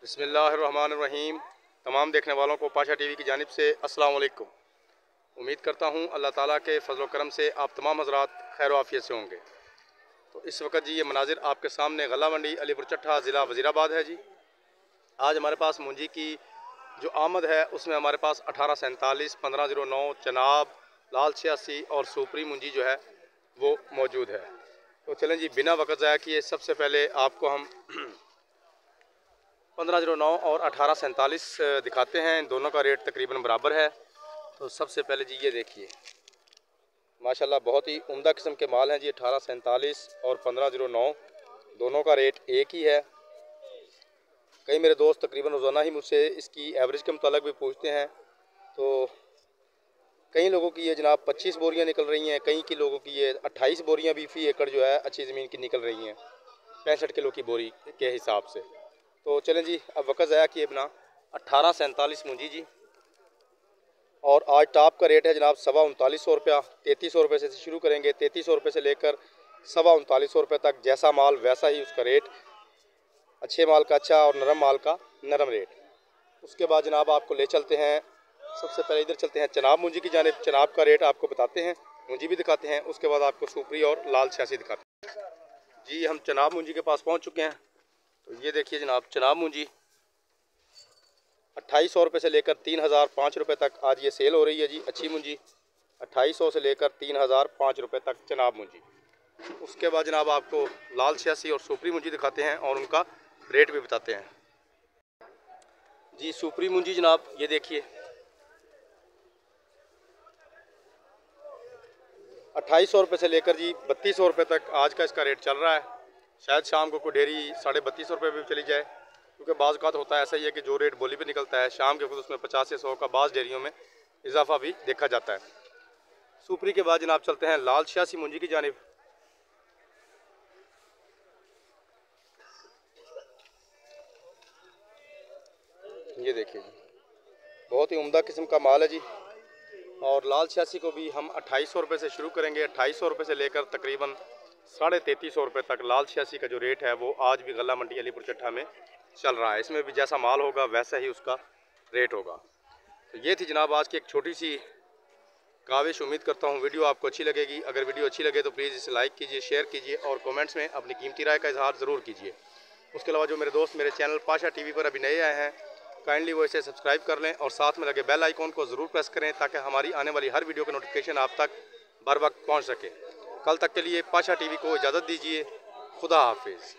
बिस्मिल्लाहिर्रहमानिर्रहीम। तमाम देखने वालों को पाशा टीवी की जानिब से अस्सलाम वालेकुम। उम्मीद करता हूँ अल्लाह ताला के फजल करम से आप तमाम हज़रात खैर आफियत से होंगे। तो इस वक्त जी ये मनाजिर आपके सामने गला मंडी अलीपुर चट्ठा ज़िला वज़ीराबाद है जी। आज हमारे पास मुंजी की जो आमद है उसमें हमारे पास 1847, 1509, चनाब, लाल 86 और सुपरी मुंजी जो है वो मौजूद है। तो चलें जी बिना वक्त ज़ाया किए सबसे पहले आपको हम 1509 और 1847 दिखाते हैं। इन दोनों का रेट तकरीबन बराबर है। तो सबसे पहले जी ये देखिए माशाल्लाह बहुत ही उम्दा किस्म के माल हैं जी। 1847 और 1509 दोनों का रेट एक ही है। कई मेरे दोस्त तकरीबन रोज़ाना ही मुझसे इसकी एवरेज के मुताबिक भी पूछते हैं। तो कई लोगों की ये जनाब 25 बोरियां निकल रही हैं, कई की लोगों की ये 28 बोरियां भी फी एकड़ जो है अच्छी ज़मीन की निकल रही हैं 65 किलो की बोरी के हिसाब से। तो चलें जी अब वक्त ज़ाया किए बिना 1847 मुंजी जी। और आज टॉप का रेट है जनाब 39,500 रुपया। 3300 रुपये से शुरू करेंगे, 3300 रुपये से लेकर 39,500 रुपये तक। जैसा माल वैसा ही उसका रेट, अच्छे माल का अच्छा और नरम माल का नरम रेट। उसके बाद जनाब आपको ले चलते हैं, सबसे पहले इधर चलते हैं चनाब मुंजी की जानिब। चनाब का रेट आपको बताते हैं, मुंजी भी दिखाते हैं। उसके बाद आपको सुपरी और लाल 86 दिखाते हैं जी। हम चनाब मुंजी के पास पहुँच चुके हैं। तो ये देखिए जनाब चनाब मुंजी 2800 रुपये से लेकर 3005 रुपये तक आज ये सेल हो रही है जी। अच्छी मुंजी 2800 से लेकर 3005 रुपये तक चनाब मुंजी। उसके बाद जनाब आपको लाल 86 और सुपरी मुंजी दिखाते हैं और उनका रेट भी बताते हैं जी। सुपरी मुंजी जनाब ये देखिए 2800 रुपये से लेकर जी 3200 रुपये तक आज का इसका रेट चल रहा है। शायद शाम को कोई डेरी 3250 रुपये भी चली जाए, क्योंकि बाज़ औक़ात होता है ऐसा ही है कि जो रेट बोली पे निकलता है शाम के खुद उसमें 50 से 100 का बाज़ डेयरियों में इजाफा भी देखा जाता है। सुपरी के बाद जनाब चलते हैं लाल 86 मुंजी की जानिब। ये देखिए जी बहुत ही उम्दा किस्म का माल है जी। और लाल 86 को भी हम 2800 रुपये से शुरू करेंगे। 2800 रुपये से लेकर तकरीबन 3350 रुपये तक लाल 86 का जो रेट है वो आज भी गला मंडी अलीपुर चट्ठा में चल रहा है। इसमें भी जैसा माल होगा वैसा ही उसका रेट होगा। तो ये थी जनाब आज की एक छोटी सी काविश। उम्मीद करता हूँ वीडियो आपको अच्छी लगेगी। अगर वीडियो अच्छी लगे तो प्लीज़ इसे लाइक कीजिए, शेयर कीजिए और कमेंट्स में अपनी कीमती राय का इजहार ज़रूर कीजिए। उसके अलावा जो मेरे दोस्त मेरे चैनल पाशा टीवी पर अभी नए आए हैं काइंडली वो इसे सब्सक्राइब कर लें और साथ में लगे बेल आइकॉन को ज़रूर प्रेस करें ताकि हमारी आने वाली हर वीडियो की नोटिफिकेशन आप तक बर वक्त पहुँच सके। कल तक के लिए पाशा टीवी को इजाज़त दीजिए। खुदा हाफिज़।